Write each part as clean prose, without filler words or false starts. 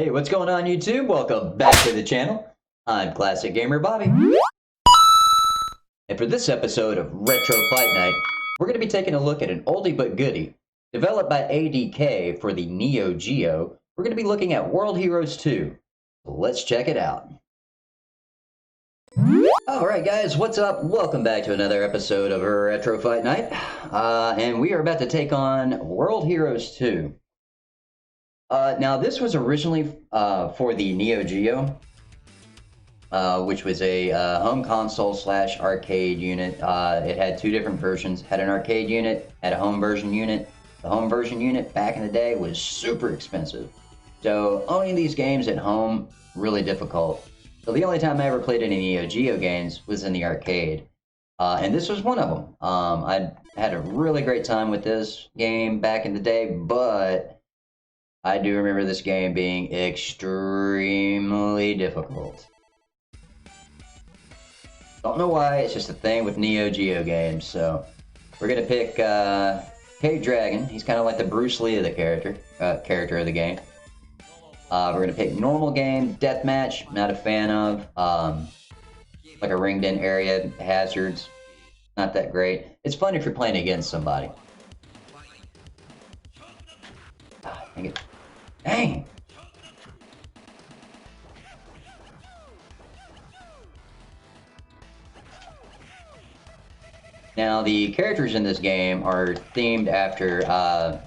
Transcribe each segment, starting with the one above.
Hey, what's going on YouTube? Welcome back to the channel. I'm Classic Gamer Bobby. And for this episode of Retro Fight Night, we're going to be taking a look at an oldie but goodie. Developed by ADK for the Neo Geo, we're going to be looking at World Heroes 2. Let's check it out. Alright guys, what's up? Welcome back to another episode of Retro Fight Night. And we are about to take on World Heroes 2. Now, this was originally for the Neo Geo, which was a home console / arcade unit. It had two different versions. Had an arcade unit, had a home version unit. The home version unit back in the day was super expensive. So owning these games at home, really difficult. So the only time I ever played any Neo Geo games was in the arcade. And this was one of them. I had a really great time with this game back in the day, but I do remember this game being extremely difficult. Don't know why, it's just a thing with Neo Geo games. So we're gonna pick Cave Dragon. He's kind of like the Bruce Lee of the character of the game. We're gonna pick normal game, deathmatch. Not a fan of. Like a ringed in area, hazards. Not that great. It's fun if you're playing against somebody. Dang it. Dang! Now, the characters in this game are themed after, the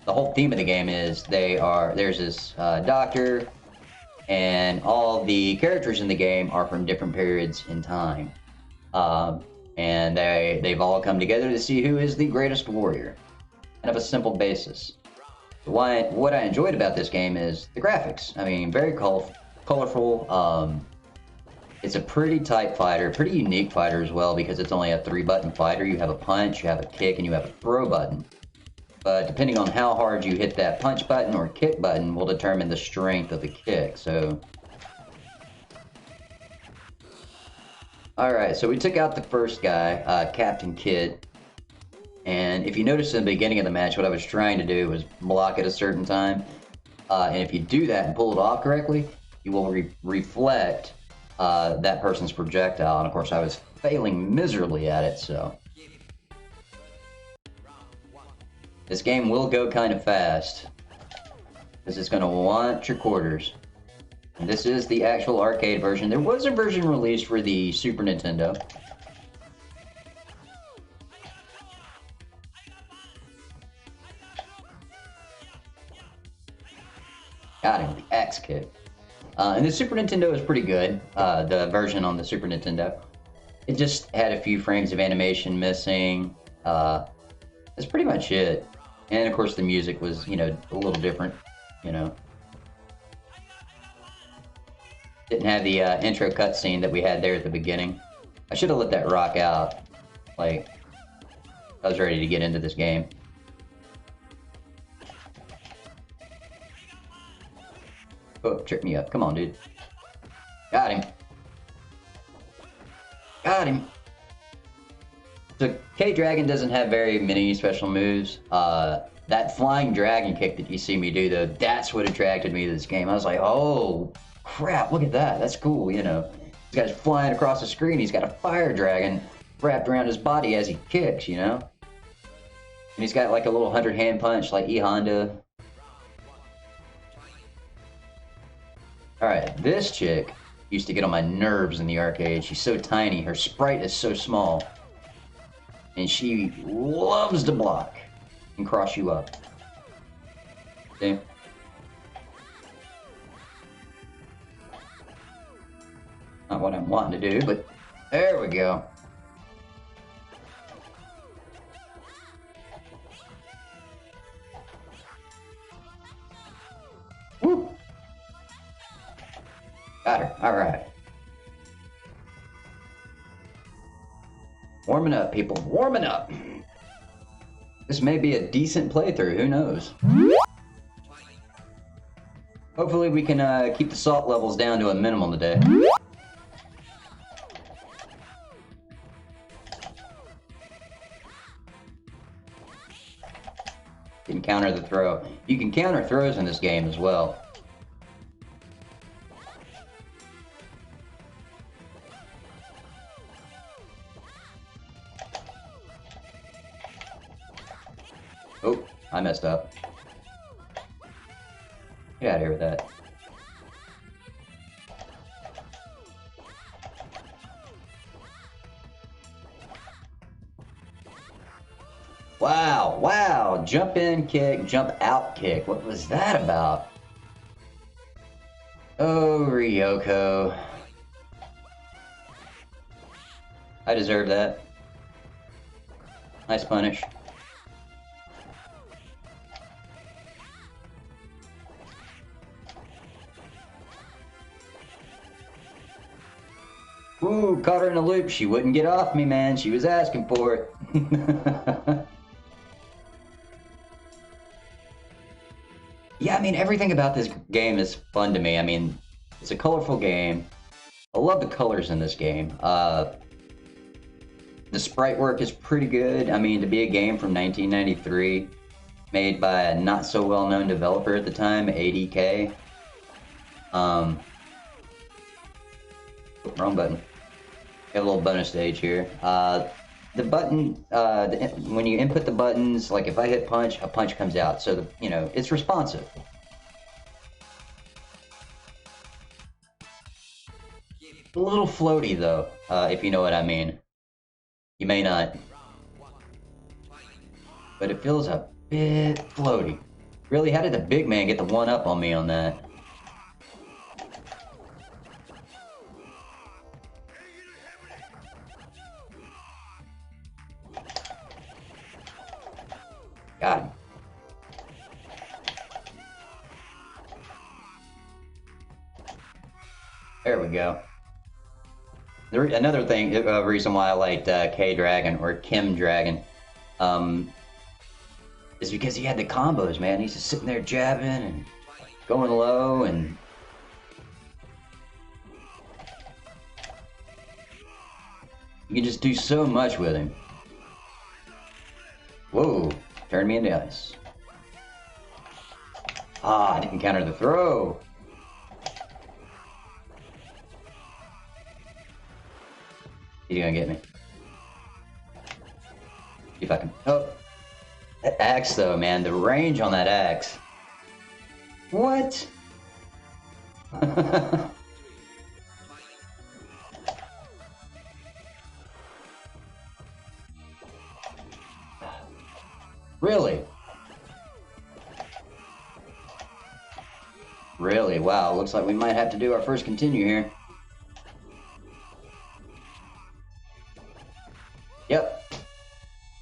whole theme of the game is there's this doctor, and all the characters in the game are from different periods in time. And they've all come together to see who is the greatest warrior. Kind of a simple basis. What I enjoyed about this game is the graphics. I mean, very colorful. It's a pretty tight fighter, pretty unique fighter as well, because it's only a 3-button fighter. You have a punch, you have a kick, and you have a throw button. But depending on how hard you hit that punch button or kick button will determine the strength of the kick. So, alright, so we took out the first guy, Captain Kidd. And if you notice in the beginning of the match, what I was trying to do was block at a certain time. And if you do that and pull it off correctly, you will reflect that person's projectile. And of course, I was failing miserably at it, so. This game will go kind of fast, because it's going to want your quarters. And this is the actual arcade version. There was a version released for the Super Nintendo. Got him, the axe kick. And the Super Nintendo is pretty good, the version on the Super Nintendo. It just had a few frames of animation missing. That's pretty much it. And of course the music was, a little different, Didn't have the intro cutscene that we had there at the beginning. I should have let that rock out. Like, I was ready to get into this game. Oh, trick me up. Come on, dude. Got him. Got him. So, K-Dragon doesn't have very many special moves. That flying dragon kick that you see me do, though, that's what attracted me to this game. I was like, oh, crap, look at that. That's cool, This guy's flying across the screen. He's got a fire dragon wrapped around his body as he kicks, And he's got like a little 100-hand punch like E-Honda. Alright, this chick used to get on my nerves in the arcade. She's so tiny, her sprite is so small. And she loves to block and cross you up. See? Not what I'm wanting to do, but there we go. Woo! Got her. All right. Warming up, people. Warming up. This may be a decent playthrough. Who knows? Hopefully we can keep the salt levels down to a minimum today. Can counter the throw. You can counter throws in this game as well. I messed up. Get out of here with that. Wow, wow. Jump in kick, jump out kick. What was that about? Oh, Ryoko. I deserve that. Nice punish. Ooh, caught her in a loop. She wouldn't get off me, man. She was asking for it. Yeah, I mean, everything about this game is fun to me. I mean, it's a colorful game. I love the colors in this game. The sprite work is pretty good. I mean, to be a game from 1993, made by a not so well-known developer at the time, ADK. Wrong button. Got a little bonus stage here. The button, when you input the buttons, like if I hit punch, a punch comes out. So, it's responsive. A little floaty, though, if you know what I mean. You may not. But it feels a bit floaty. Really, how did the big man get the one-up on me on that? Got him. There we go. Another thing, reason why I liked K-Dragon, or Kim Dragon, is because he had the combos, man. He's just sitting there jabbing and going low, and you can just do so much with him. Whoa, turned me into ice. Ah, I didn't counter the throw. He's gonna get me. See if I can. Oh, that axe though, man. The range on that axe. What? Really? Really? Wow. Looks like we might have to do our first continue here. Yep.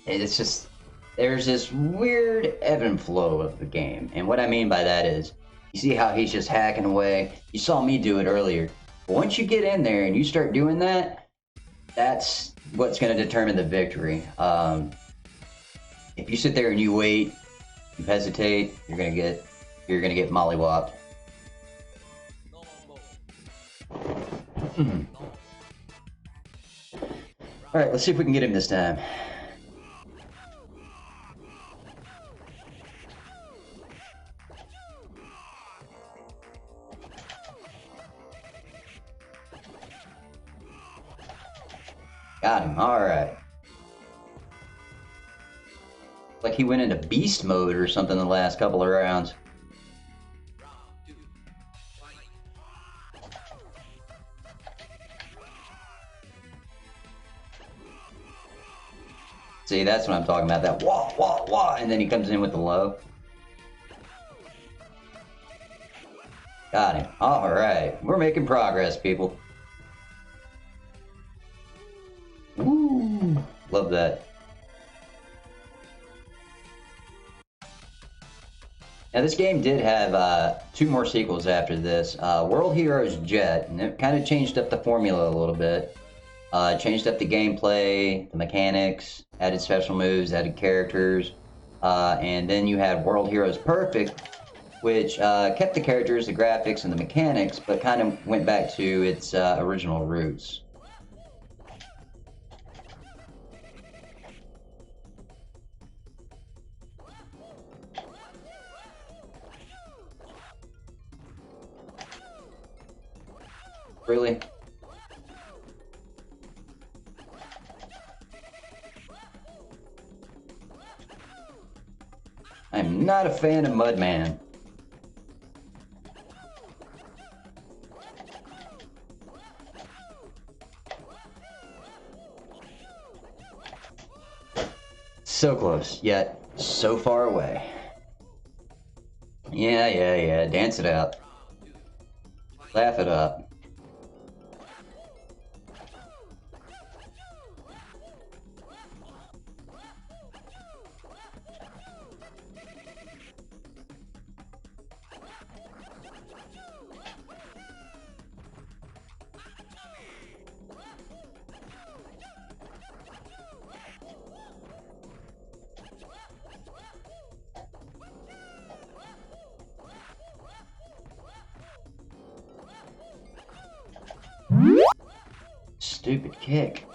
It's just, there's this weird ebb and flow of the game. And what I mean by that is, you see how he's just hacking away. You saw me do it earlier. But once you get in there and you start doing that, that's what's going to determine the victory. If you sit there and you wait, you hesitate, you're gonna get mollywopped. All right, let's see if we can get him this time. Got him. All right. Like he went into beast mode or something the last couple of rounds. See, that's what I'm talking about. That wah, wah, wah, and then he comes in with the low. Got him. All right. We're making progress, people. Woo. Love that. Now, this game did have 2 more sequels after this. World Heroes Jet, and it kind of changed up the formula a little bit. Changed up the gameplay, the mechanics, added special moves, added characters. And then you had World Heroes Perfect, which kept the characters, the graphics, and the mechanics, but kind of went back to its original roots. Really? I'm not a fan of Mudman. So close, yet so far away. Yeah. Dance it out. Laugh it up. Stupid kick.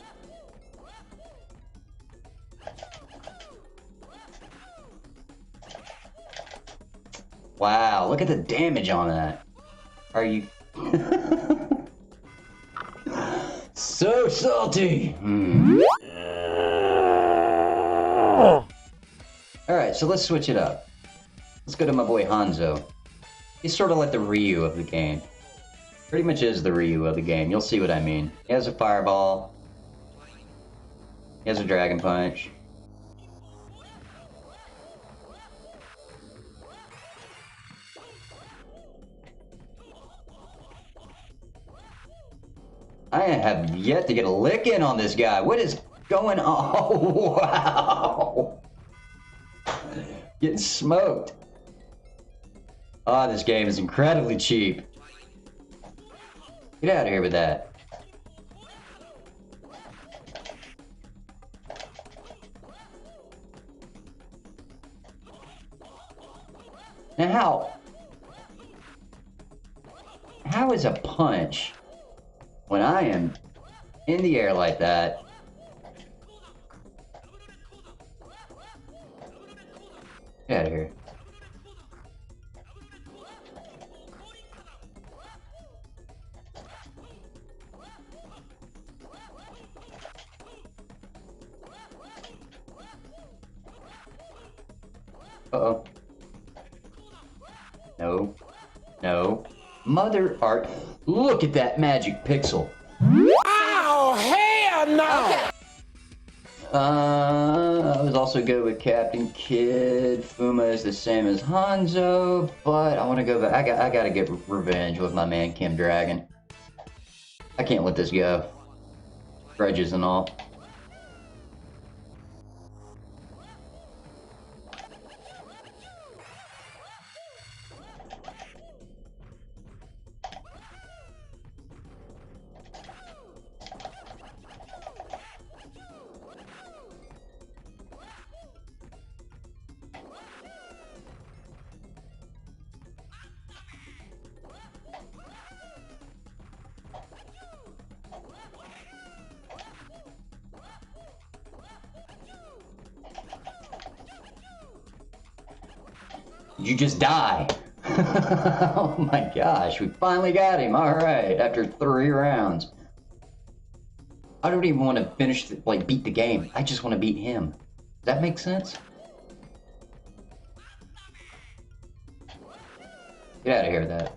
Wow, look at the damage on that. Are you... So salty! Alright, so let's switch it up. Let's go to my boy Hanzo. He's sort of like the Ryu of the game. Pretty much is the Ryu of the game. You'll see what I mean. He has a fireball. He has a dragon punch. I have yet to get a lick in on this guy. What is going on? Oh, wow. Getting smoked. Oh, this game is incredibly cheap. Get out of here with that. Now, how is a punch when I am in the air like that? Get out of here. Uh-oh. No. No. Mother art. Look at that magic pixel. Oh, hell no! I was also good with Captain Kid. Fuma is the same as Hanzo, but I want to go back. I gotta get revenge with my man Kim Dragon. I can't let this go. Grudges and all. You just die. Oh my gosh, we finally got him. All right, after 3 rounds. I don't even want to finish, beat the game. I just want to beat him. Does that make sense? Get out of here with that.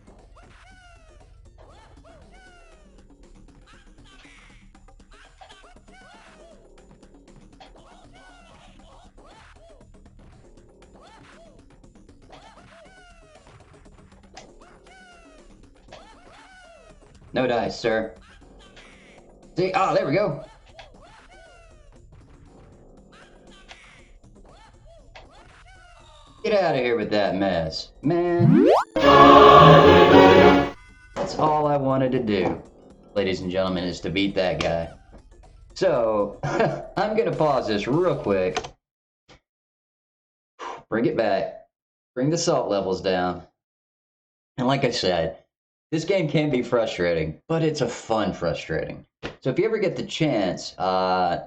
No dice, sir. See? Oh, there we go. Get out of here with that mess. Man. That's all I wanted to do, ladies and gentlemen, is to beat that guy. So, I'm going to pause this real quick. Bring it back. Bring the salt levels down. And like I said, this game can be frustrating, but it's a fun frustrating. So if you ever get the chance, I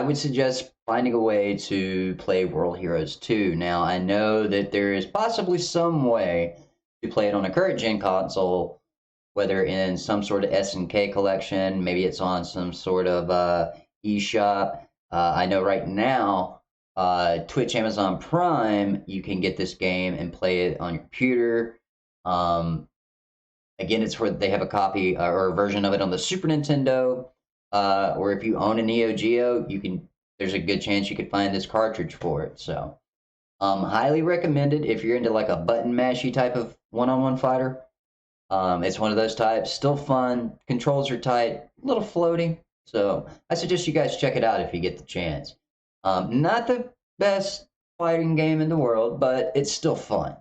would suggest finding a way to play World Heroes 2. Now, I know that there is possibly some way to play it on a current gen console, whether in some sort of SNK collection, maybe it's on some sort of eShop. I know right now Twitch, Amazon Prime, you can get this game and play it on your computer. Again, it's where they have a copy or a version of it on the Super Nintendo. Or if you own a Neo Geo, there's a good chance you could find this cartridge for it. So, highly recommended if you're into like a button mashy type of one-on-one fighter. It's one of those types. Still fun. Controls are tight. A little floaty. So I suggest you guys check it out if you get the chance. Not the best fighting game in the world, but it's still fun.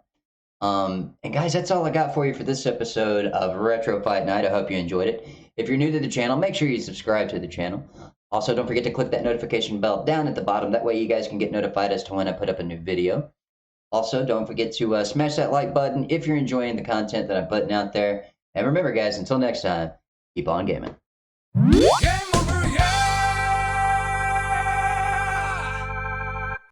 And guys, that's all I got for you for this episode of Retro Fight Night. I hope you enjoyed it. If you're new to the channel, make sure you subscribe to the channel. Also, don't forget to click that notification bell down at the bottom. That way you guys can get notified as to when I put up a new video. Also, don't forget to smash that like button if you're enjoying the content that I'm putting out there. And remember, guys, until next time, keep on gaming. Yeah!